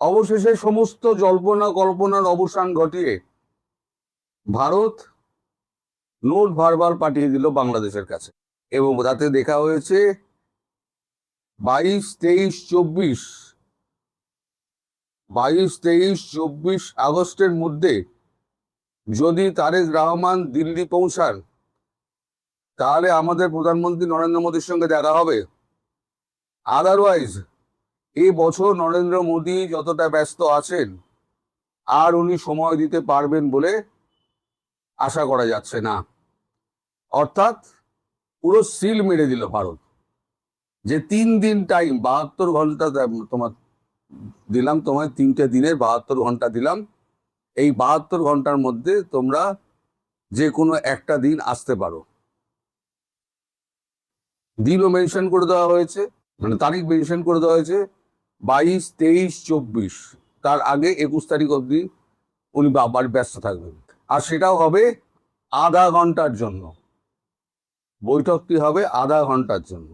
অবশেষে সমস্ত জল্পনা কল্পনার অবসান ঘটিয়ে ভারত নোট ভারবার পাঠিয়ে দিল বাংলাদেশের কাছে, এবং তাতে দেখা হয়েছে 22, 23, 24 আগস্টের মধ্যে যদি তারেক রহমান দিল্লি পৌঁছান, তাহলে আমাদের প্রধানমন্ত্রী নরেন্দ্র মোদীর সঙ্গে দেখা হবে। আদারওয়াইজ এই বছর নরেন্দ্র মোদী যতটা ব্যস্ত আছেন, আর উনি সময় দিতে পারবেন বলে আশা করা যাচ্ছে না। অর্থাৎ পুরো সিল মেরে দিল ভারত, যে 3 দিন টাইম, 72 ঘন্টা তোমার দিলাম, তোমায় 3টে দিনের 72 ঘন্টা দিলাম। এই 72 ঘন্টার মধ্যে তোমরা যে কোনো একটা দিন আসতে পারো। দিনও মেনশন করে দেওয়া হয়েছে, মানে তারিখ মেনশন করে দেওয়া হয়েছে 22, 23, 24। তার আগে 21 তারিখ অবধি উনি আবার ব্যস্ত থাকবেন, আর সেটাও হবে আধা ঘন্টার জন্য। বৈঠকটি হবে আধা ঘন্টার জন্য,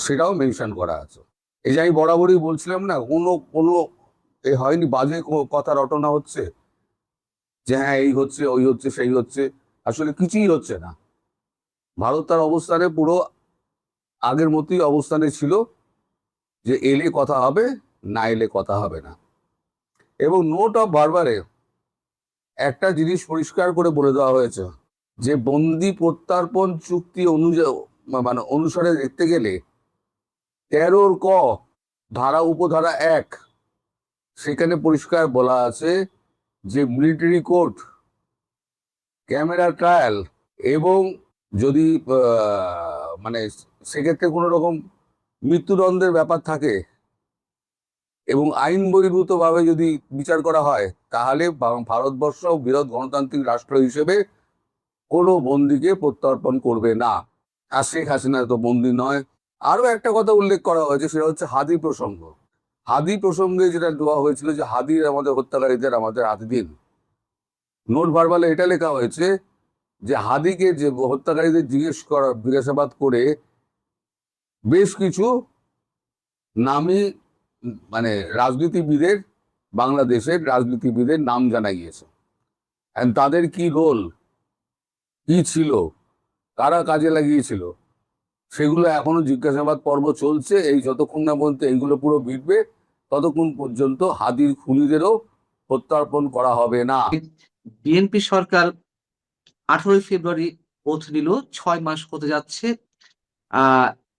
সেটাও মেনশন করা আছে। এই যে আমি বরাবরই বলছিলাম না, কোনো কোনো এ হয়নি, বাজে কথা রটনা হচ্ছে যে হ্যাঁ এই হচ্ছে, ওই হচ্ছে, সেই হচ্ছে। আসলে কিছুই হচ্ছে না। ভারত তার অবস্থানে পুরো আগের মতোই অবস্থানে ছিল, যে এলে কথা হবে, না এলে কথা হবে না। এবং নোট অফ ভারবারে একটা জিনিস পরিষ্কার করে বলে দেওয়া হয়েছে, যে বন্দি প্রত্যার্পণ চুক্তি অনুসারে দেখতে গেলে 13 ধারা উপধারা 1, সেখানে পরিষ্কার বলা আছে যে মিলিটারি কোর্ট, ক্যামেরা ট্রায়াল, এবং যদি মানে সেক্ষেত্রে কোনো রকম মৃত্যুদণ্ডের ব্যাপার থাকে এবং আইন বহির্ভূত ভাবে যদি বিচার করা হয়, তাহলে ভারতবর্ষ বৃহৎ গণতান্ত্রিক রাষ্ট্র হিসেবে কোনো বন্দীকে প্রত্যর্পণ করবে না। আর শেখ হাসিনা তো বন্দী নয়। আরো একটা কথা উল্লেখ করা হয়েছে, সেটা হচ্ছে হাদি প্রসঙ্গ। হাদি প্রসঙ্গে যেটা দেওয়া হয়েছিল, যে হাদির আমাদের হত্যাকারীদের আমাদের হাতে দিন। নোট ভারবালে এটা লেখা হয়েছে যে হাদিকে, যে হত্যাকারীদের জিজ্ঞাসাবাদ করে বেশ কিছু নামী মানে রাজনীতিবিদের, বাংলাদেশের রাজনীতিবিদের নাম জানা গিয়েছে। তাদের কি রোল, কি ছিল, কারা কাজে লাগিয়েছিল, সেগুলো এখনো জিজ্ঞাসাবাদ পর্ব চলছে। এই যতক্ষণ না পর্যন্ত এইগুলো পুরো মিটবে, ততক্ষণ পর্যন্ত হাদির খুনিদেরও প্রত্যর্পণ করা হবে না। বিএনপি সরকার 18 ফেব্রুয়ারি ওথ নিল, 6 মাস হতে যাচ্ছে।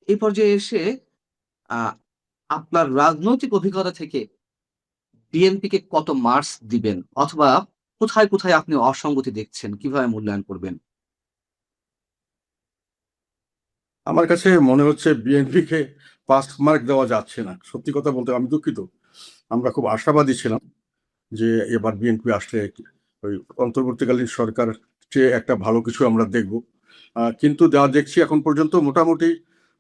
এই পর্যায়ে এসে আপনার রাজনৈতিক অভিজ্ঞতা থেকে বিএনপি কে কত মার্কস দিবেন, অথবা কোথায় কোথায় আপনি অসঙ্গতি দেখছেন, কিভাবে মূল্যায়ন করবেন? আমার কাছে মনে হচ্ছে বিএনপিকে পাস মার্ক দেওয়া যাচ্ছে না। সত্যি কথা বলতে আমি দুঃখিত। আমরা খুব আশাবাদী ছিলাম যে এবার বিএনপি আসলে ওই অন্তর্বর্তীকালীন সরকার চেয়ে একটা ভালো কিছু আমরা দেখব, কিন্তু যা দেখছি এখন পর্যন্ত মোটামুটি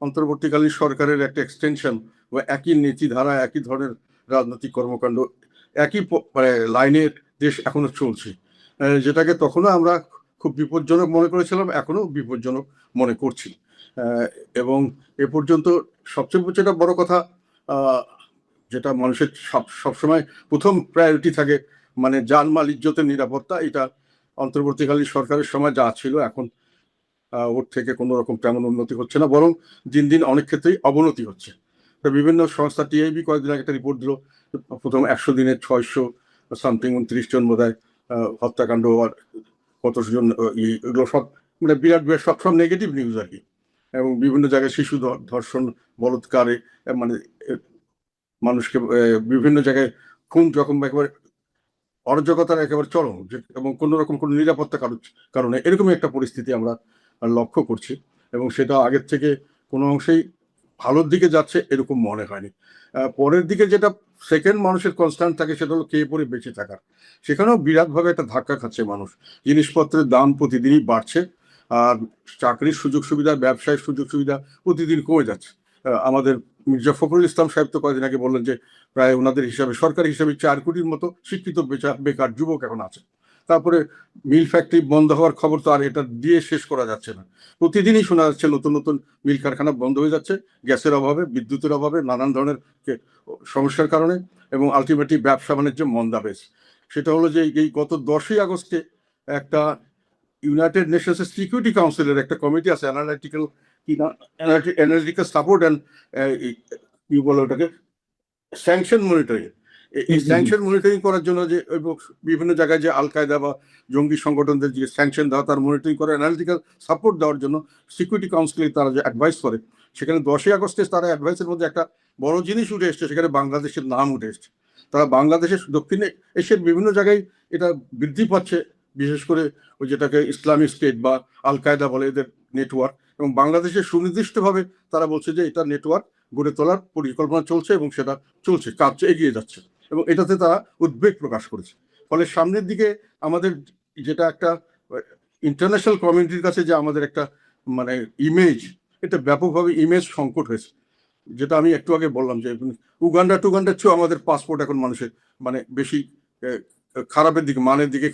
অন্তর্বর্তীকালীন সরকারের একটা এক্সটেনশন, বা একই নীতিধারা, একই ধরনের রাজনৈতিক কর্মকাণ্ড, একই মানে লাইনের দেশ এখনো চলছে, যেটাকে তখনও আমরা খুব বিপজ্জনক মনে করেছিলাম, এখনো বিপজ্জনক মনে করছি। এবং এ পর্যন্ত সবচেয়ে যেটা বড় কথা, যেটা মানুষের সবসময় প্রথম প্রায়োরিটি থাকে, মানে জানমাল ইজ্জতের নিরাপত্তা, এটা অন্তর্বর্তীকালীন সরকারের সময় যা ছিল এখন ওর থেকে কোনো রকম তেমন উন্নতি হচ্ছে না, বরং দিন দিন অনেক ক্ষেত্রেই অবনতি হচ্ছে। বিভিন্ন সংস্থা, টিআইবি কয়েকদিন আগে একটা রিপোর্ট দিল, প্রথম 100 দিনে 600 সামথিং 29 জন বোধহয় হত্যাকাণ্ড, আর কতশো জন, এগুলো সব মানে বিরাট বিরাট সব নেগেটিভ নিউজ আর কি। এবং বিভিন্ন জায়গায় শিশু ধর্ষণ, বলৎকারে, মানে মানুষকে বিভিন্ন জায়গায় খুন, রকম একেবারে অরাজকতার একেবারে চরম, এবং কোনো রকম কোনো নিরাপত্তা কারণে এরকমই একটা পরিস্থিতি আমরা লক্ষ্য করছি। এবং সেটা আগের থেকে কোনো অংশেই ভালোর দিকে যাচ্ছে এরকম মনে হয়নি। পরের দিকে যেটা সেকেন্ড মানুষের কনস্ট্যান্ট থাকে, সেটা হলো খেয়ে পরে বেঁচে থাকার। সেখানেও বিরাটভাবে একটা ধাক্কা খাচ্ছে মানুষ। জিনিসপত্রের দাম প্রতিদিনই বাড়ছে, আর চাকরির সুযোগ সুবিধা, ব্যবসায়ের সুযোগ সুবিধা প্রতিদিন কমে যাচ্ছে। আমাদের মির্জা ফখরুল ইসলাম সাহেব তো কয়েকদিন আগে বললেন যে প্রায় ওনাদের হিসাবে, সরকারি হিসাবে 4 কোটির মতো শিক্ষিত বেকার যুবক এখন আছে। তারপরে মিল ফ্যাক্টরি বন্ধ হওয়ার খবর তো আর এটা দিয়ে শেষ করা যাচ্ছে না। প্রতিদিনই শোনা যাচ্ছে নতুন নতুন মিল কারখানা বন্ধ হয়ে যাচ্ছে গ্যাসের অভাবে, বিদ্যুতের অভাবে, নানান ধরনের সমস্যার কারণে, এবং আলটিমেটলি ব্যবসা বাণিজ্য মন্দা পেয়েছে। সেটা হলো যে এই গত 10ই আগস্টে একটা ইউনাইটেড নেশনসের সিকিউরিটি কাউন্সিলের একটা কমিটি আছে, অ্যানালিটিক্যাল সাপোর্ট অ্যান্ড কি বলে ওটাকে, স্যাংশন মনিটরিং। এই স্যাংশন মনিটরিং করার জন্য যে বিভিন্ন জায়গায় যে আল কায়দা বা জঙ্গি সংগঠনদের যে স্যাংশন দেওয়া, তার মনিটরিং করে অ্যানালিটিক্যাল সাপোর্ট দেওয়ার জন্য সিকিউরিটি কাউন্সিলে তারা যে অ্যাডভাইস করে, সেখানে 10ই আগস্টে তারা অ্যাডভাইসের মধ্যে একটা বড় জিনিস উঠে এসছে, সেখানে বাংলাদেশের নাম উঠে এসছে। তারা বাংলাদেশের দক্ষিণ এশিয়ার বিভিন্ন জায়গায় এটা বৃদ্ধি পাচ্ছে, বিশেষ করে ওই যেটাকে ইসলামিক স্টেট বা আল কায়দা বলে এদের নেটওয়ার্ক, এবং বাংলাদেশে সুনির্দিষ্টভাবে তারা বলছে যে এটা নেটওয়ার্ক গড়ে তোলার পরিকল্পনা চলছে এবং সেটা চলছে, কাজ এগিয়ে যাচ্ছে, এবং এটাতে তারা উদ্বেগ প্রকাশ করেছে। ফলে সামনের দিকে আমাদের যেটা একটা ইন্টারন্যাশনাল কমিউনিটির কাছে যে আমাদের একটা মানে ইমেজ, এটা ব্যাপকভাবে ইমেজ সংকট হয়েছে। যেটা আমি একটু আগে বললাম যে টুগান্ডার চেয়েও আমাদের পাসপোর্ট এখন মানুষের মানে বেশি খারাপের দিকে, মানের দিকে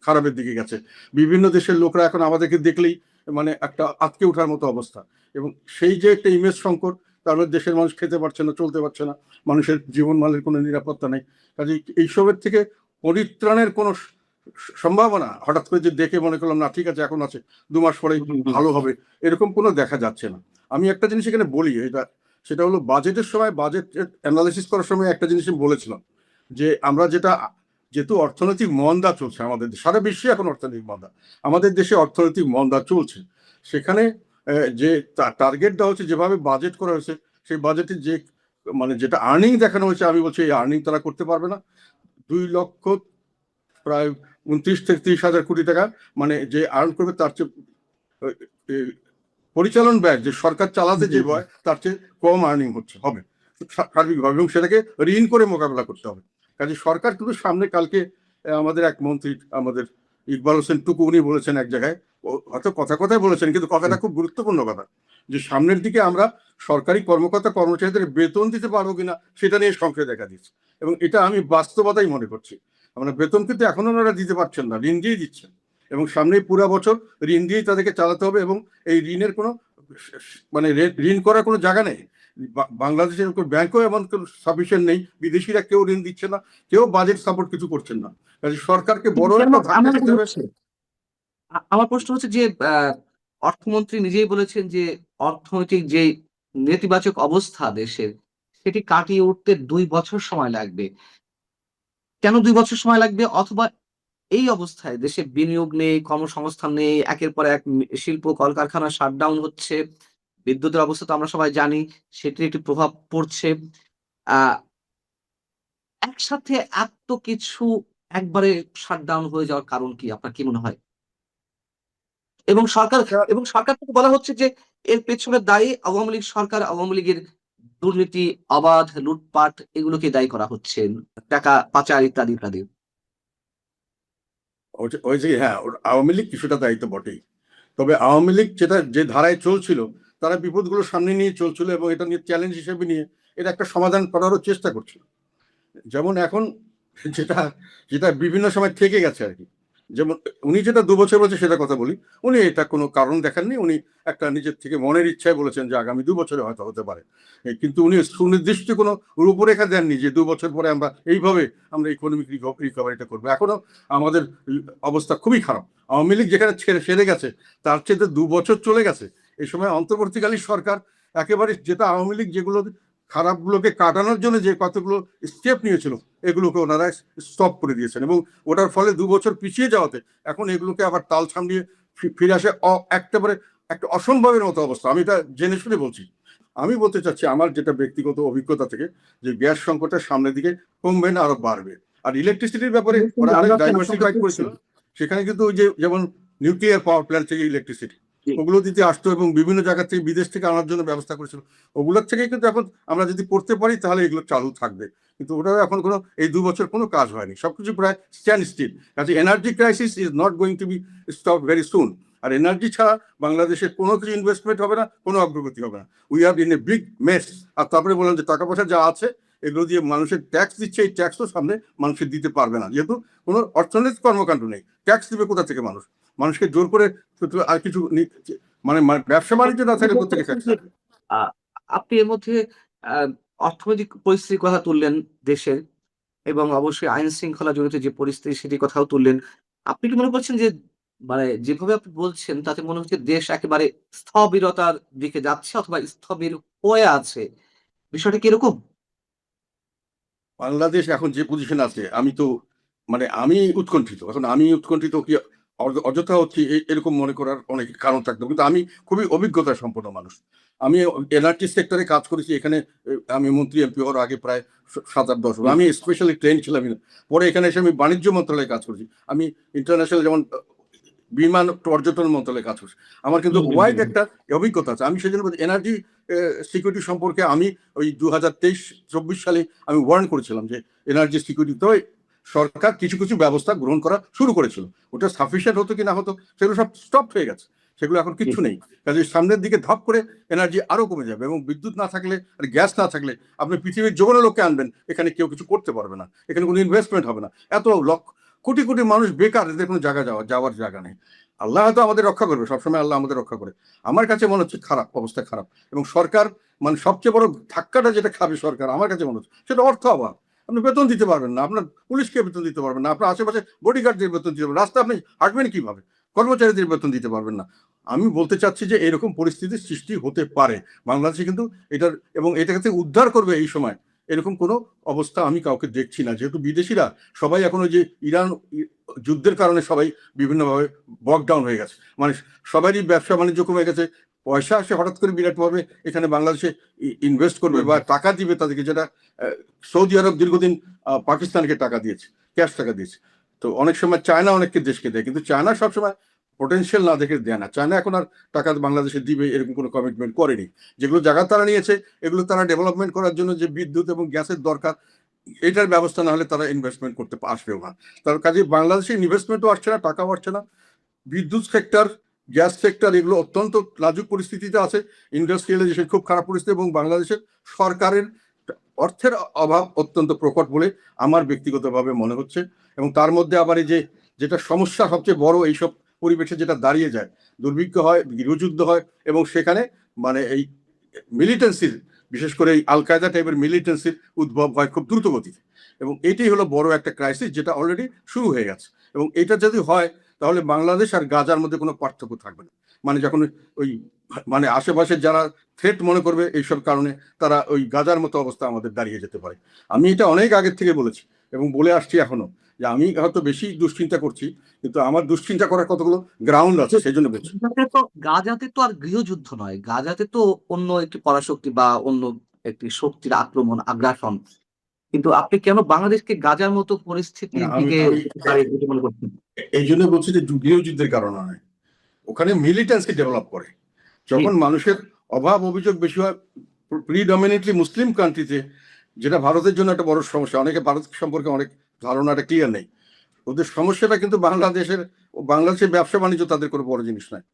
খারাপের দিকে গেছে। বিভিন্ন দেশের লোকরা এখন আমাদেরকে দেখলেই মানে একটা আটকে ওঠার মতো অবস্থা, এবং সেই যে একটা ইমেজ সংকট, তারপর দেশের মানুষ খেতে পারছে না, চলতে পারছে না, মানুষের জীবনমানের কোনো নিরাপত্তা নেই। কাজে এইসবের থেকে পরিত্রাণের কোনো সম্ভাবনা হঠাৎ করে যে দেখে মনে করলাম না ঠিক আছে এখন আছে 2 মাস পরেই ভালো হবে, এরকম কোনো দেখা যাচ্ছে না। আমি একটা জিনিস এখানে বলি, সেটা হলো বাজেটের সময়, বাজেট অ্যানালাইসিস করার সময় একটা জিনিস আমি বলেছিলাম যে আমরা যেহেতু অর্থনৈতিক মন্দা চলছে আমাদের সারা বিশ্বে, এখন অর্থনৈতিক মন্দা, আমাদের দেশে অর্থনৈতিক মন্দা চলছে, সেখানে যে টার্গেট দেওয়া হচ্ছে, যেভাবে বাজেট করা হয়েছে, সেই বাজেটে যে মানে যেটা আর্নিং দেখানো হয়েছে, আমি বলছি এই আর্নিং তারা করতে পারবে না। 2 লক্ষ প্রায় 29 থেকে 30 হাজার কোটি টাকা মানে যে আর্ন করবে, তার চেয়ে পরিচালন ব্যয় যে সরকার চালাতে যে হয় তার চেয়ে কম আর্নিং হবে সার্বিকভাবে, এবং সেটাকে ঋণ করে মোকাবেলা করতে হবে। কাজে সরকার কিন্তু সামনে, কালকে আমাদের এক মন্ত্রী, আমাদের ইকবাল হোসেন টুকু, উনি বলেছেন এক জায়গায়, হয়তো কথায় বলেছেন, কিন্তু কথাটা খুব গুরুত্বপূর্ণ কথা, যে সামনের দিকে আমরা সরকারি কর্মচারীদের বেতন দিতে পারবো কিনা সেটা নিয়ে সংশয় দেখা দিচ্ছে, এবং এটা আমি বাস্তবতাই মনে করছি। আমরা বেতন কিন্তু এখনো ওনারা দিতে পারছেন না, ঋণ দিয়ে দিচ্ছেন, এবং সামনে পুরা বছর ঋণ দিয়েই তাদেরকে চালাতে হবে, এবং এই ঋণের কোনো মানে ঋণ করার কোনো জায়গা নেই। বাংলাদেশের ব্যাংকও এমন সাফিসিয়েন্ট নেই, বিদেশিরা কেউ ঋণ দিচ্ছে না, কেউ বাজেট সাপোর্ট কিছু করছেন না। কাজে সরকারকে বড় একটা ধাক্কা দিতে হবে। আমার প্রশ্ন হচ্ছে যে অর্থমন্ত্রী নিজেই বলেছেন যে অর্থনৈতিক যে নেতিবাচক অবস্থা দেশের, সেটি কাটিয়ে উঠতে 2 বছর সময় লাগবে। কেন 2 বছর সময় লাগবে? অথবা এই অবস্থায় দেশে বিনিয়োগ নেই, কর্মসংস্থান নেই, একের পর এক শিল্প কলকারখানা শাটডাউন হচ্ছে, বিদ্যুতের অবস্থা তো আমরা সবাই জানি, সেটির একটি প্রভাব পড়ছে। আ একসাথে এত কিছু একবারে শাটডাউন হয়ে যাওয়ার কারণ কি? আপনার কি মনে হয়? এবং সরকার থেকে বলা হচ্ছে যে এর পেছনে দায়ী আওয়ামী লীগ সরকার, আওয়ামী লীগের দুর্নীতি, অবাধ লুটপাট এগুলোকে দায়ী করা হচ্ছে। টাকা পাচার ইত্যাদি, ইত্যাদি। ওই যে হ্যাঁ, আওয়ামী লীগ কিছুটা দায়িত্ব বটেই, তবে আওয়ামী লীগ যে ধারায় চলছিল, তারা বিপদগুলো সামনে নিয়ে চলছিল, এবং এটা নিয়ে চ্যালেঞ্জ হিসেবে নিয়ে এটা একটা সমাধান করারও চেষ্টা করছিল। যেমন এখন যেটা যেটা বিভিন্ন সময় থেকে গেছে আর কি, যেমন উনি যেটা 2 বছর বলছে সেটা কথা বলি, উনি এটা কোনো কারণ দেখাননি, উনি একটা নিজের থেকে মনের ইচ্ছায় বলেছেন যে আগামী 2 বছরে হয়তো হতে পারে, কিন্তু উনি সুনির্দিষ্ট কোনো রূপরেখা দেননি যে 2 বছর পরে আমরা ইকোনমিক রিকভারিটা করবো। এখনো আমাদের অবস্থা খুবই খারাপ। আওয়ামী লীগ যেখানে সেরে গেছে, তার চেয়ে 2 বছর চলে গেছে। এই সময় অন্তর্বর্তীকালীন সরকার একেবারে যেটা আওয়ামী লীগ যেগুলো খারাপগুলোকে কাটানোর জন্য যে কতগুলো স্টেপ নিয়েছিল, এগুলোকে ওনারা স্টপ করে দিয়েছেন, এবং ওটার ফলে 2 বছর পিছিয়ে যাওয়াতে এখন এগুলোকে আবার তাল সামলিয়ে ফিরে আসে একেবারে একটা অসম্ভবের মতো অবস্থা। আমি এটা জেনে শুনে বলছি। আমি বলতে চাচ্ছি আমার যেটা ব্যক্তিগত অভিজ্ঞতা থেকে, যে গ্যাস সংকটের সামনের দিকে কমবে না, আরো বাড়বে। আর ইলেকট্রিসিটির ব্যাপারে ওরা অনেক ডাইভার্সিফাইড করেছিল, সেখানে কিন্তু ওই যে যেমন নিউক্লিয়ার পাওয়ার প্ল্যান্ট থেকে ইলেকট্রিসিটি ওগুলো দিতে আসতো, এবং বিভিন্ন জায়গা থেকে বিদেশ থেকে আনার জন্য ব্যবস্থা করেছিল। ওগুলোর থেকে কিন্তু এখন আমরা যদি করতে পারি তাহলে এগুলো চালু থাকবে, কিন্তু ওটাও এখন কোনো এই 2 বছর কোনো কাজ হয়নি, সবকিছু প্রায় স্ট্যান্ড স্টিল। কাজে energy crisis is not going to be stop very soon. আর এনার্জি ছাড়া বাংলাদেশের কোনো কিছু ইনভেস্টমেন্ট হবে না, কোনো অগ্রগতি হবে না। We are in a big mess. আর তারপরে বললাম যে টাকা পয়সা যা আছে এগুলো দিয়ে মানুষের ট্যাক্স দিচ্ছে, এই ট্যাক্স তো সামনে মানুষের দিতে পারবে না, যেহেতু কোনো অর্থনৈতিক কর্মকাণ্ড নেই। ট্যাক্স দিবে কোথা থেকে মানুষ? মানুষকে জোর করে আর কিছু মানে ব্যবসা বাণিজ্য না থাকলে কোথা থেকে ট্যাক্স? আহ, আপনি এর মধ্যে আহ, অর্থনৈতিক পরিস্থিতির কথা তুললেন দেশের, এবং অবশ্যই আইন শৃঙ্খলা জড়িত যে পরিস্থিতি সেটির কথাও তুললেন। আপনি কি মনে করছেন যে মানে যেভাবে আপনি বলছেন তাতে মনে হচ্ছে দেশ একেবারে স্থবিরতার দিকে যাচ্ছে অথবা স্থবির হয়ে আছে? বিষয়টা কি এরকম? বাংলাদেশ এখন যে পজিশন আছে, আমি উৎকণ্ঠিত। এখন আমি উৎকণ্ঠিত কি অযথা হচ্ছে এরকম মনে করার অনেক কারণ থাকতো, কিন্তু আমি খুবই অভিজ্ঞতা সম্পন্ন মানুষ। আমি এনার্জি সেক্টরে কাজ করেছি এখানে। আমি মন্ত্রী এমপি হওয়ার আগে প্রায় 7-8 বছর আমি স্পেশালি ট্রেন ছিলাম। পরে এখানে এসে আমি বাণিজ্য মন্ত্রণালয়ে কাজ করেছি। আমি ইন্টারন্যাশনাল যেমন বিমান পর্যটন মন্ত্রণালয়ে কাজ করছি। আমার কিন্তু ওয়াইড একটা অভিজ্ঞতা আছে। আমি সেই জন্য এনার্জি সিকিউরিটি সম্পর্কে আমি ওই 2023-24 সালে আমি ওয়ার্ন করেছিলাম যে এনার্জি সিকিউরিটিতে সরকার কিছু কিছু ব্যবস্থা গ্রহণ করা শুরু করেছিল। ওটা সাফিসিয়েন্ট হতো কি না হতো সেগুলো সব স্টপ হয়ে গেছে, সেগুলো এখন কিচ্ছু নেই। কাজে সামনের দিকে ধপ করে এনার্জি আরো কমে যাবে, এবং বিদ্যুৎ না থাকলে আর গ্যাস না থাকলে আপনি পৃথিবীর যেকোনো লোককে আনবেন, এখানে কেউ কিছু করতে পারবে না, এখানে কোনো ইনভেস্টমেন্ট হবে না। এত কোটি কোটি মানুষ বেকার, এদের কোনো যাওয়ার জায়গা নেই। আল্লাহ হয়তো আমাদের রক্ষা করবে, সবসময় আল্লাহ আমাদের রক্ষা করে। আমার কাছে মনে হচ্ছে খারাপ অবস্থা, খারাপ। এবং সরকার মানে সবচেয়ে বড় ধাক্কাটা যেটা খাবে সরকার আমার কাছে মনে হচ্ছে সেটা অর্থ অভাব। আপনি বেতন দিতে পারবেন না, আপনার পুলিশকে বেতন দিতে পারবেন না, আপনার আশেপাশে বডিগার্ডদের বেতন দিতে পারবেন, রাস্তা আপনি হাঁটবেন কিভাবে, কর্মচারীদের বেতন দিতে পারবেন না। আমি বলতে চাচ্ছি যে এরকম পরিস্থিতির সৃষ্টি হতে পারে বাংলাদেশে, কিন্তু এটার এবং এটাকে উদ্ধার করবে এই সময় এরকম কোনো অবস্থা আমি কাউকে দেখছি না। যেহেতু বিদেশিরা সবাই এখন ওই যে ইরান যুদ্ধের কারণে সবাই বিভিন্নভাবে বকডাউন হয়ে গেছে, মানে সবারই ব্যবসা বাণিজ্য কমে গেছে। পয়সা আসে হঠাৎ করে বিরাটভাবে এখানে বাংলাদেশে ইনভেস্ট করবে বা টাকা দিবে তাদেরকে, যেটা সৌদি আরব দীর্ঘদিন পাকিস্তানকে টাকা দিয়েছে, ক্যাশ টাকা দিয়েছে। তো অনেক সময় চায়না অনেককে দেশকে দেয়, কিন্তু চায়না সবসময় পোটেনশিয়াল না দেখে দেয় না। চায়না এখন আর টাকা বাংলাদেশে দিবে এরকম কোনো কমিটমেন্ট করেনি। যেগুলো জায়গা তারা নিয়েছে এগুলো তারা ডেভেলপমেন্ট করার জন্য যে বিদ্যুৎ এবং গ্যাসের দরকার, এটার ব্যবস্থা না হলে তারা ইনভেস্টমেন্ট করতে আসবেও না। তার কাজে বাংলাদেশে ইনভেস্টমেন্টও আসছে না, টাকাও আসছে না। বিদ্যুৎ সেক্টর, গ্যাস সেক্টর এগুলো অত্যন্ত নাজুক পরিস্থিতিতে আছে। ইন্ডাস্ট্রিয়ালাইজেশন খুব খারাপ পরিস্থিতি, এবং বাংলাদেশের সরকারের অর্থের অভাব অত্যন্ত প্রকট বলে আমার ব্যক্তিগতভাবে মনে হচ্ছে। এবং তার মধ্যে আবার এই যে যেটা সমস্যা সবচেয়ে বড় এইসব পরিবেশে যেটা দাঁড়িয়ে যায়, দুর্ভিক্ষ হয়, গৃহযুদ্ধ হয়, এবং সেখানে মানে এই মিলিটেন্সির, বিশেষ করে এই আল কায়দা টাইপের মিলিটেন্সির উদ্ভব হয় খুব দ্রুত গতিতে। এবং এটাই হলো বড় একটা ক্রাইসিস যেটা অলরেডি শুরু হয়ে গেছে। এবং এটা যদি হয় তাহলে বাংলাদেশ আর গাজার মধ্যে কোনো পার্থক্য থাকবে না। মানে যখন ওই মানে আশেপাশে যারা থ্রেট মনে করবে এইসব কারণে, তারা ওই গাজার মতো অবস্থা আমাদের দাঁড়িয়ে যেতে পারে। আমি এটা অনেক আগের থেকে বলেছি এবং বলে আসছি এখনো, যে আমি হয়তো বেশি দুশ্চিন্তা করছি, কিন্তু আমার দুশ্চিন্তা করার কতগুলো গ্রাউন্ড আছে, সেই জন্য বলছি। গাজাতে তো আর গৃহযুদ্ধ নয়, গাজাতে তো অন্য একটি পরাশক্তি বা অন্য একটি শক্তির আক্রমণ, আগ্রাসন। কিন্তু আপনি কেন বাংলাদেশকে গাজার মতো পরিস্থিতির আমি দিকে আমি মনে করছেন? এই জন্য বলছি যে গৃহযুদ্ধের কারণে নয়, ওখানে মিলিটেন্সি ডেভেলপ করে। যখন মানুষের অভাব অভিযোগ বেশি হয় প্রিডমিনেন্টলি মুসলিম কান্ট্রিতে, যেটা ভারতের জন্য একটা বড় সমস্যা। অনেকে ভারত সম্পর্কে অনেক ধারণাটা ক্লিয়ার নেই। ওদের সমস্যাটা কিন্তু বাংলাদেশের ব্যবসা বাণিজ্য তাদের কোনো বড় জিনিস নয়।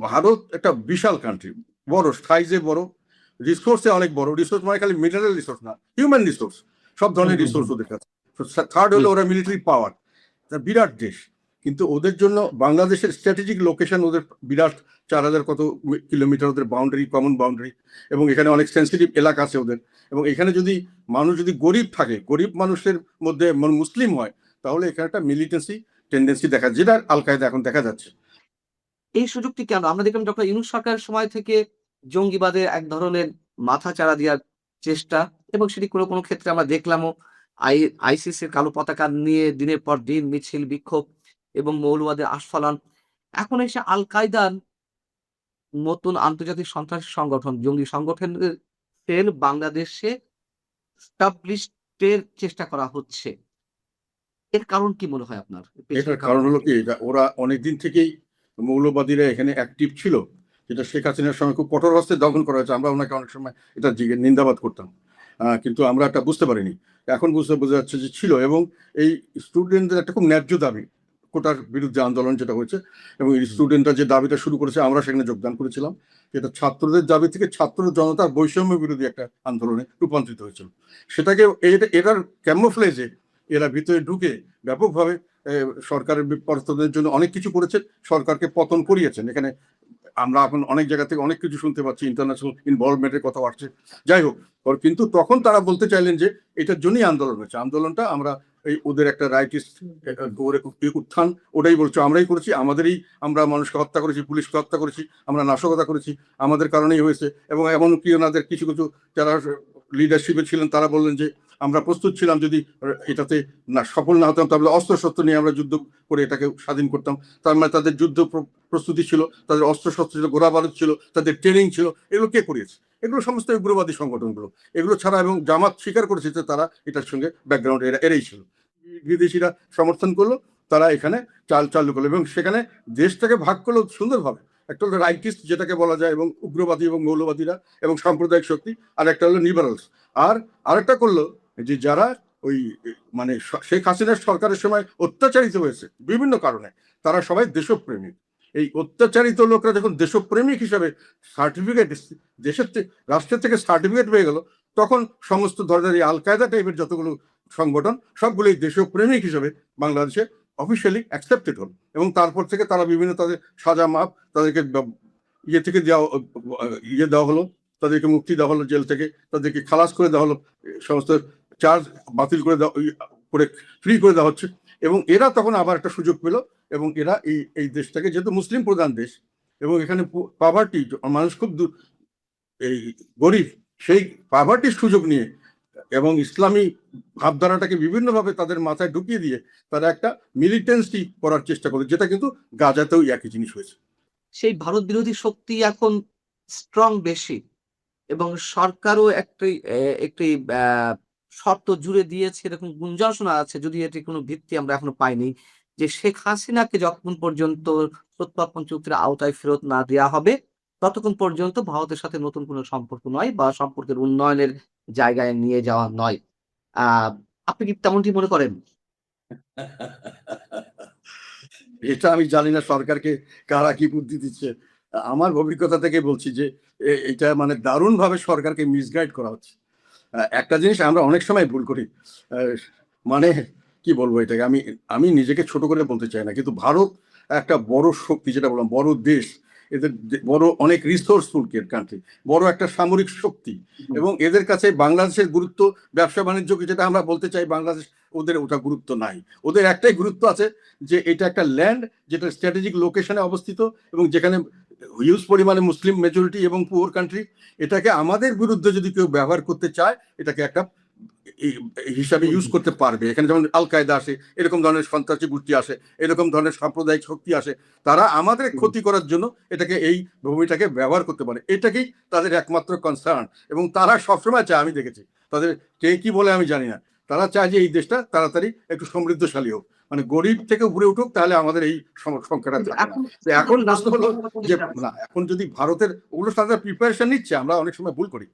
ভারত একটা বিশাল কান্ট্রি, বড় সাইজে, বড় রিসোর্সে অনেক বড়। রিসোর্স মানে খালি মিনারেল রিসোর্স না, হিউম্যান রিসোর্স, সব ধরনের রিসোর্স ওদের কাছে। থার্ড হলো ওরা মিলিটারি পাওয়ার, বিরাট দেশ। কিন্তু ওদের জন্য বাংলাদেশের স্ট্র্যাটেজিক লোকেশন, ওদের বিরাট 4000 কত কিলোমিটার ওদের বাউন্ডারি, কমন বাউন্ডারি, এবং এখানে অনেক সেন্সিটিভ এলাকা আছে ওদের। এবং এখানে যদি মানুষ যদি গরিব থাকে, গরিব মানুষের মধ্যে মুসলিম হয়, তাহলে এখানে একটা মিলিটেন্সি টেন্ডেন্সি দেখা, যেটা আল কায়দা এখন দেখা যাচ্ছে। এই সুযোগটি কেন? আমরা দেখলাম ডক্টর ইউনূস সরকারের সময় থেকে জঙ্গিবাদের এক ধরনের মাথাচাড়া দেওয়ার চেষ্টা, এবং সেটি কোনো কোনো ক্ষেত্রে আমরা দেখলামও। আইসিসির কালো পতাকা নিয়ে দিনের পর দিন মিছিল, বিক্ষোভ এবং মৌলবাদের আস্ফালন। এখন এসে আল কায়দার নতুন আন্তর্জাতিক সন্ত্রাসী সংগঠন, জঙ্গি সংগঠনের সেল বাংলাদেশে এস্টাবলিশড চেষ্টা করা হচ্ছে। এর কারণ কি মনে হয় আপনার? এটার কারণ হলো কি, এটা ওরা অনেকদিন থেকেই মৌলবাদীরা এখানে অ্যাক্টিভ ছিল, যেটা শেখ হাসিনার সময় খুব কঠোর হস্তে দমন করা হয়েছে। আমরা ওনাকে অনেক সময় এটা নিন্দাবাদ করতাম, কিন্তু আমরা এটা বুঝতে পারিনি। এখন বোঝা যাচ্ছে যে ছিল। এবং এই স্টুডেন্টদের একটা খুব ন্যায্য দাবি, কোটার বিরুদ্ধে আন্দোলন যেটা হয়েছে, এবং স্টুডেন্টরা যে দাবিটা শুরু করেছে আমরা সেখানে যোগদান করেছিলাম, এটা ছাত্রদের দাবি থেকে ছাত্র জনতার বৈষম্য বিরোধী একটা আন্দোলনে রূপান্তরিত হয়েছিল। সেটাকে এটার ক্যামোফ্লেজে এরা ভিতরে ঢুকে ব্যাপকভাবে সরকারের বিপর্যয়ের জন্য অনেক কিছু করেছেন, সরকারকে পতন করিয়েছেন। এখানে আমরা এখন অনেক জায়গা থেকে অনেক কিছু শুনতে পাচ্ছি, ইন্টারন্যাশনাল ইনভলভমেন্টের কথা আসছে। যাই হোক, কিন্তু তখন তারা বলতে চাইলেন যে এটার জন্যই আন্দোলন হয়েছে, আন্দোলনটা আমরা এই ওদের একটা রাইটিস্ট উত্থান, ওটাই বলছো আমরাই করেছি, আমরা মানুষকে হত্যা করেছি, পুলিশকে হত্যা করেছি, আমরা নাশকতা করেছি, আমাদের কারণেই হয়েছে। এবং এমনকি ওনাদের কিছু কিছু যারা লিডারশিপে ছিলেন তারা বললেন যে আমরা প্রস্তুত ছিলাম যদি এটাতে না সফল না হতাম তাহলে অস্ত্রশস্ত্র নিয়ে আমরা যুদ্ধ করে এটাকে স্বাধীন করতাম। তার মানে তাদের যুদ্ধ প্রস্তুতি ছিল, তাদের অস্ত্রশস্ত্র ছিল, গোলা বারুদ ছিল, তাদের ট্রেনিং ছিল। এগুলো কে করিয়েছে? এগুলো সমস্ত উগ্রবাদী সংগঠনগুলো। এগুলো ছাড়া, এবং জামাত স্বীকার করেছে যে তারা এটার সঙ্গে ব্যাকগ্রাউন্ড এরাই ছিল, বিদেশিরা সমর্থন করলো, তারা এখানে চালু করলো, এবং সেখানে দেশটাকে ভাগ করলো সুন্দরভাবে। একটা হলো রাইটিস্ট যেটাকে বলা যায়, এবং উগ্রবাদী এবং মৌলবাদীরা এবং সাম্প্রদায়িক শক্তি, আর একটা হলো লিবারালস। আর আরেকটা করলো যে যারা ওই মানে শেখ হাসিনার সরকারের সময় অত্যাচারিত হয়েছে বিভিন্ন কারণে, তারা সবাই দেশপ্রেমিক। এই অত্যাচারিত লোকরা যখন দেশপ্রেমিক হিসাবে সার্টিফিকেট দেশের রাষ্ট্রের থেকে সার্টিফিকেট পেয়ে গেল, তখন সমস্ত ধরনের আল কায়দা টাইপের যতগুলো সংগঠন সবগুলোই দেশপ্রেমিক হিসাবে বাংলাদেশে অফিসিয়ালি অ্যাকসেপ্টেড হল। এবং তারপর থেকে তারা বিভিন্ন তাদের সাজা মাপ, তাদেরকে থেকে দেওয়া হলো, তাদেরকে মুক্তি দেওয়া হলো জেল থেকে, তাদেরকে খালাস করে দেওয়া হলো, সমস্ত চার্জ বাতিল করে দেওয়া করে ফ্রি করে দেওয়া হচ্ছে। এবং এরা তখন আবার একটা সুযোগ পেল, এবং এরা এই দেশটাকে, যেহেতু মুসলিম প্রধান দেশ এবং এখানে পভার্টি, মানুষ খুব এই গরিব, সেই পভার্টির সুযোগ নিয়ে এবং ইসলামী ভাবধারাটাকে বিভিন্নভাবে তাদের মাথায় ঢুকিয়ে দিয়ে তারা একটা মিলিটেন্সি করার চেষ্টা করে, যেটা কিন্তু গাজাতেও একই জিনিস হয়েছে। সেই ভারত বিরোধী শক্তি এখন স্ট্রং বেশি, এবং সরকারও একটি শর্ত জুড়ে দিয়েছে, এরকম গুঞ্জন শোনা আছে, যদি এটি কোনো ভিত্তি আমরা এখনো পাইনি, যে শেখ হাসিনাকে যতক্ষণ পর্যন্ত প্রত্যর্পণ চুক্তির আওতায় ফেরত না দেওয়া হবে ততক্ষণ পর্যন্ত ভারতের সাথে নতুন কোনো সম্পর্ক নয়, বা সম্পর্কের উন্নয়নের জায়গায় নিয়ে যাওয়া নয়। আপনি কি তেমনটি মনে করেন? এটা আমি জানি না সরকারকে কারা কি বুদ্ধি দিচ্ছে। আমার অভিজ্ঞতা থেকে বলছি যে এটা মানে দারুণভাবে সরকারকে মিসগাইড করা হচ্ছে। একটা জিনিস আমরা অনেক সময় ভুল করি, মানে কি বলবো এটাকে, আমি নিজেকে ছোট করে বলতে চাই না, কিন্তু ভারত একটা বড় শক্তি, যেটা বললাম বড় দেশ, এদের বড় অনেক রিসোর্সফুল কান্ট্রি, বড় একটা সামরিক শক্তি, এবং এদের কাছে বাংলাদেশের গুরুত্ব, ব্যবসা বাণিজ্যকে যেটা আমরা বলতে চাই বাংলাদেশ, ওদের ওটা গুরুত্ব নাই। ওদের একটাই গুরুত্ব আছে যে এটা একটা ল্যান্ড যেটা স্ট্র্যাটেজিক লোকেশনে অবস্থিত, এবং যেখানে হিউজ পরিমাণে মুসলিম মেজরিটি এবং পুয়ার কান্ট্রি। এটাকে আমাদের বিরুদ্ধে যদি কেউ ব্যবহার করতে চায়, এটাকে একটা হিসাবে ইউজ করতে পারবে। এখানে যেমন আল কায়দা আসে, এরকম ধরনের সন্ত্রাসী গোষ্ঠী আসে, এরকম ধরনের সাম্প্রদায়িক শক্তি আসে, তারা আমাদের ক্ষতি করার জন্য এটাকে, এই ভূমিটাকে ব্যবহার করতে পারে। এটাকেই তাদের একমাত্র কনসার্ন, এবং তারা সবসময় চায়, আমি দেখেছি তাদের কে কি বলে আমি জানি না, তারা চায় যে এই দেশটা তাড়াতাড়ি একটু সমৃদ্ধশালী হোক, মানে গরিব থেকে উপরে উঠুক, তাহলে আমাদের এই সংখ্যাটা থাকে না। এখন প্রশ্ন হলো যে না, এখন যদি ভারতের ওগুলো তাদের প্রিপারেশন নিচ্ছে, আমরা অনেক সময় ভুল করি।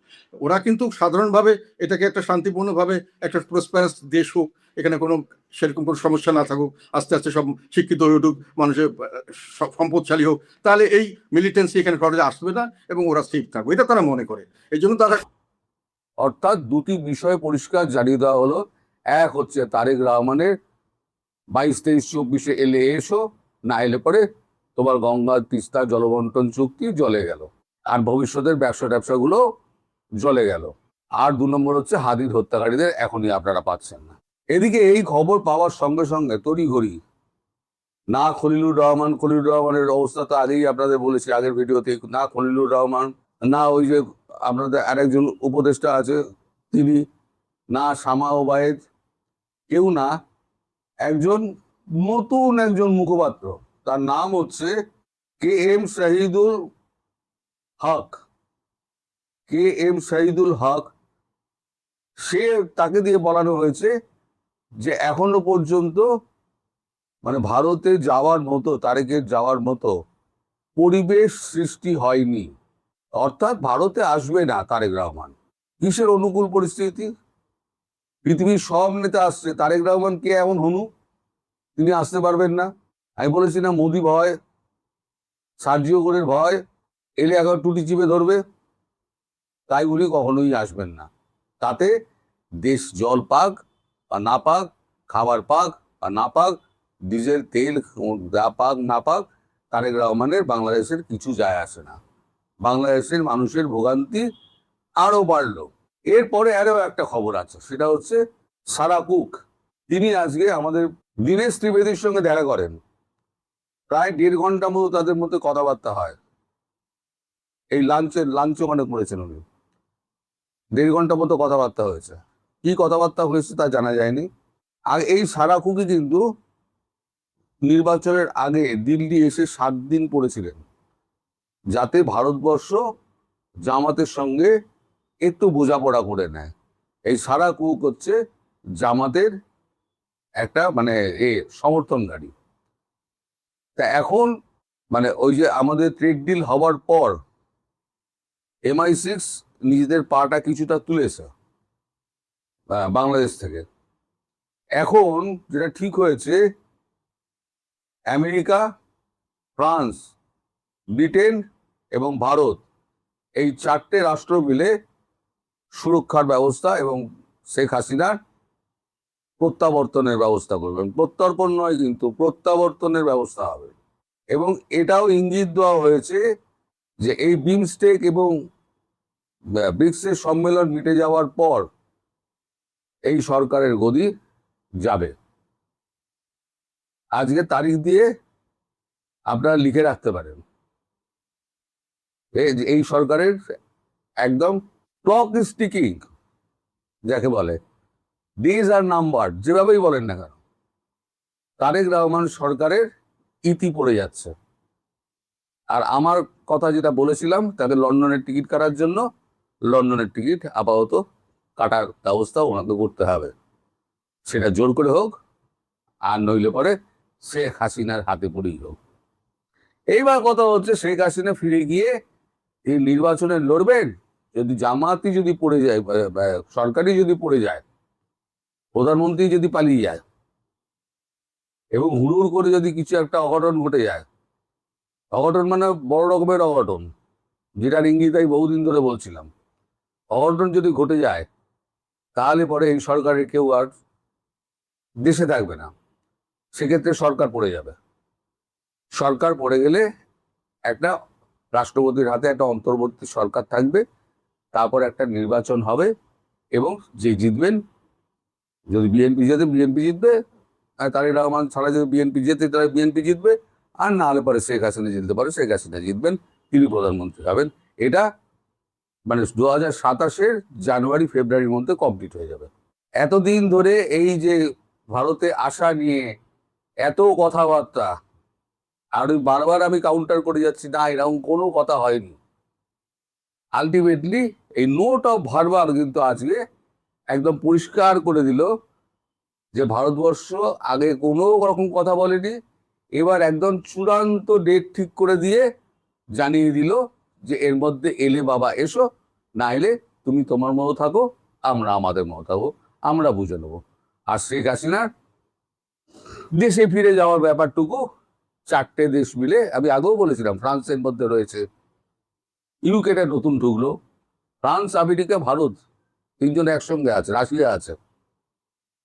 ওরা কিন্তু সাধারণভাবে এটাকে একটা শান্তিপূর্ণভাবে একটা প্রসপারাস দেশ হোক, এখানে কোনো সেরকম কোনো সমস্যা না থাকুক, আস্তে আস্তে সব শিক্ষিত হয়ে উঠুক, মানুষের সম্পদশালী হোক, তাহলে এই মিলিটেন্সি এখানে খরচে আসবে না, এবং ওরা সেফ থাকবে, এটা তারা মনে করে। এই জন্য তারা, অর্থাৎ দুটি বিষয় পরিষ্কার জানিয়ে দেওয়া হলো। এক হচ্ছে তারেক রহমানের 22, 23, 24 এলে এসো, না এলে পরে তোমার গঙ্গা তিস্তা জলবন্টন চুক্তি জ্বলে গেল, আর ভবিষ্যতের ব্যবসাগুলো জ্বলে গেল। আর 2 নম্বর হচ্ছে হাদির হত্যাকারীদের এখনই আপনারা পাচ্ছেন না। এদিকে এই খবর পাওয়ার সঙ্গে সঙ্গে তড়িঘড়ি না খলিলুর রহমানের অবস্থা তো আগেই আপনাদের বলেছি আগের ভিডিওতে, না খলিলুর রহমান, না ওই যে আপনাদের আরেকজন উপদেষ্টা আছে তিনি, না শামা ওবায়েদ, কেউ না, নতুন একজন মুখপাত্র, তার নাম হচ্ছে KM শাহিদুল হক। সে, তাকে দিয়ে বলানো হয়েছে যে এখনো পর্যন্ত মানে ভারতে যাওয়ার মতো, তারেকের যাওয়ার মতো পরিবেশ সৃষ্টি হয়নি, অর্থাৎ ভারতে আসবে না তারেক রহমান। কিসের অনুকূল পরিস্থিতি? পৃথিবীর সব নেতা আসছে, তারেক রহমান কে এমন হনু তিনি আসতে পারবেন না? আমি বলেছি না মোদি ভয়, সার্জিও গোরের ভয়, এলে একবার টুটি চিপে ধরবে, তাই উনি কখনোই আসবেন না। তাতে দেশ জল পাক বা না পাক, খাবার পাক বা না পাক, ডিজেল তেল পাক না পাক, তারেক রহমানের বাংলাদেশের কিছু যায় আসে না। বাংলাদেশের মানুষের ভোগান্তি আরো বাড়লো। এরপরে আরো একটা খবর আছে, সেটা হচ্ছে সারা কুক, তিনি আজকে আমাদের দীনেশ ত্রিবেদীর সঙ্গে দেখা করেন। প্রায় 1.5 ঘন্টা মতো তাদের মধ্যে কথাবার্তা হয়। এই লাঞ্চ ওখানে করেছেন উনি, 1.5 ঘন্টা মতো কথাবার্তা হয়েছে। কি কথাবার্তা হয়েছে তা জানা যায়নি। আর এই সারা কুকি কিন্তু নির্বাচনের আগে দিল্লি এসে 7 দিন পড়েছিলেন, যাতে ভারতবর্ষ জামাতের সঙ্গে একটু বোঝাপড়া করে নেয়। এই সারা কুক হচ্ছে জামাতের একটা মানে সমর্থনকারী। তা এখন মানে ওই যে আমাদের ট্রেড ডিল হওয়ার পর MI6 নিজেদের পাটা কিছুটা তুলেছে বাংলাদেশ থেকে। এখন যেটা ঠিক হয়েছে, আমেরিকা, ফ্রান্স, ব্রিটেন এবং ভারত, এই 4টে রাষ্ট্র মিলে সুরক্ষার ব্যবস্থা এবং শেখ হাসিনার প্রত্যাবর্তনের ব্যবস্থা করবেন। প্রত্যর্পণ নয়, কিন্তু প্রত্যাবর্তনের ব্যবস্থা হবে। এবং এটাও ইঙ্গিত দেওয়া হয়েছে যে এই বিমস্টেক এবং ব্রিক্সের সম্মেলন মিটে যাওয়ার পর এই সরকারের গদি যাবে। আজকে তারিখ দিয়ে আপনারা লিখে রাখতে পারেন, এই সরকারের একদম ক্লক ইজ টিকিং, যাকে বলে ডেজ আর নাম্বার, যেভাবেই বলেন না কেন, তারেক রহমান সরকারের ইতি পড়ে যাচ্ছে। আর আমার কথা যেটা বলেছিলাম, তাদের লন্ডনের টিকিট কাটার জন্য, লন্ডনের টিকিট আপাতত কাটার ব্যবস্থা ওনাকে করতে হবে, সেটা জোর করে হোক, আর নইলে পরে শেখ হাসিনার হাতে পড়েই হোক। এইবার কথা হচ্ছে, শেখ হাসিনা ফিরে গিয়ে এই নির্বাচনে লড়বেন। যদি জামাতই যদি পড়ে যায়, সরকারই যদি পড়ে যায়, প্রধানমন্ত্রী যদি পালিয়ে যায় এবং হুড়ুর করে যদি কিছু একটা অঘটন ঘটে যায়, অঘটন মানে বড় রকমের অঘটন, যেটার ইঙ্গিত আমি বহুদিন ধরে বলছিলাম, অঘটন যদি ঘটে যায়, তাহলে পরে এই সরকারের কেউ আর দেশে থাকবে না। সেক্ষেত্রে সরকার পড়ে যাবে। সরকার পড়ে গেলে একটা রাষ্ট্রপতির হাতে একটা অন্তর্বর্তী সরকার থাকবে, তারপর একটা নির্বাচন হবে এবং যে জিতবেন, যদি বিএনপি জেতে বিএনপি জিতবে, আর তারেক রহমান ছাড়া যদি বিএনপি জেতে তাহলে বিএনপি জিতবে, আর না হলে পরে শেখ হাসিনা জিততে পারে, শেখ হাসিনা জিতবেন, তিনি প্রধানমন্ত্রী হবেন। এটা মানে 2027 জানুয়ারি ফেব্রুয়ারির মধ্যে কমপ্লিট হয়ে যাবে। এতদিন ধরে এই যে ভারতে আসা নিয়ে এত কথাবার্তা, আর ওই বারবার আমি কাউন্টার করে যাচ্ছি, না এরকম কোনো কথা হয়নি। আলটিমেটলি এই নোট অফ ভারবার কিন্তু আজকে একদম পরিষ্কার করে দিল যে ভারতবর্ষ আগে কোনো রকম কথা বলেনি, এবার একদম চূড়ান্ত ডেট ঠিক করে দিয়ে জানিয়ে দিল যে এর মধ্যে এলে বাবা এসো, না এলে তুমি তোমার মতো থাকো, আমরা আমাদের মতো থাকবো, আমরা বুঝে নেবো। আর শেখ হাসিনার দেশে ফিরে যাওয়ার ব্যাপারটুকু 4টে দেশ মিলে, আমি আগেও বলেছিলাম ফ্রান্সের মধ্যে রয়েছে, ইউকেটা নতুন ঢুকলো, ফ্রান্স, আমেরিকা, ভারত, 3জন একসঙ্গে আছে, রাশিয়া আছে।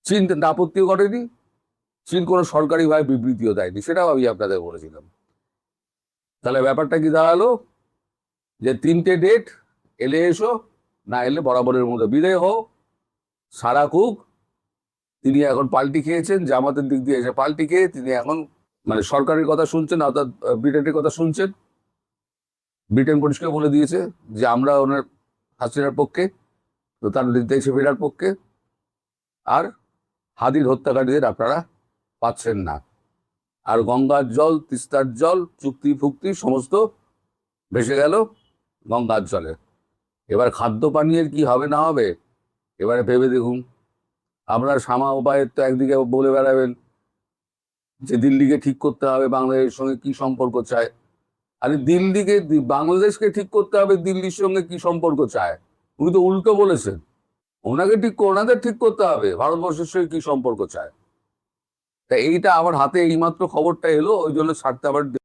চীন আপত্তিও করেনি, চীন কোনো সরকারিভাবে বিবৃতিও দেয়নি, সেটাও আমি আপনাদের বলেছিলাম। তাহলে ব্যাপারটা কি দাঁড়ালো, যে 3টে ডেট, এলে এসো, না এলে বরাবরের মধ্যে বিদায় হও। সারা কুক তিনি এখন পাল্টি খেয়েছেন, জামাতের দিক দিয়ে এসে পাল্টি খেয়ে তিনি এখন মানে সরকারের কথা শুনছেন, অর্থাৎ ব্রিটেনের কথা শুনছেন। ব্রিটেন পরিষ্কার বলে দিয়েছে যে আমরা ওনার হাসিনার পক্ষে, তো তার দেশে ফেরার পক্ষে, আর হাদির হত্যাকারীদের আপনারা পাচ্ছেন না। আর গঙ্গার জল, তিস্তার জল, চুক্তি ফুক্তি সমস্ত ভেসে গেল গঙ্গার জলে। এবার খাদ্য পানীয়ের কি হবে না হবে, এবারে ভেবে দেখুন। আপনার সামা উপায়ের তো একদিকে বলে বেড়াবেন যে দিল্লিকে ঠিক করতে হবে, বাংলাদেশের সঙ্গে কি সম্পর্ক চায়। আরে দিল্লিকে, বাংলাদেশকে ঠিক করতে হবে দিল্লির সঙ্গে কি সম্পর্ক চায়, উনি তো উল্টো বলেছেন। ওনাদের ঠিক করতে হবে ভারতবর্ষের সঙ্গে কি সম্পর্ক চায়। তা এইটা আমার হাতে এইমাত্র খবরটা এলো, ওই জন্য ছাড়তে আবার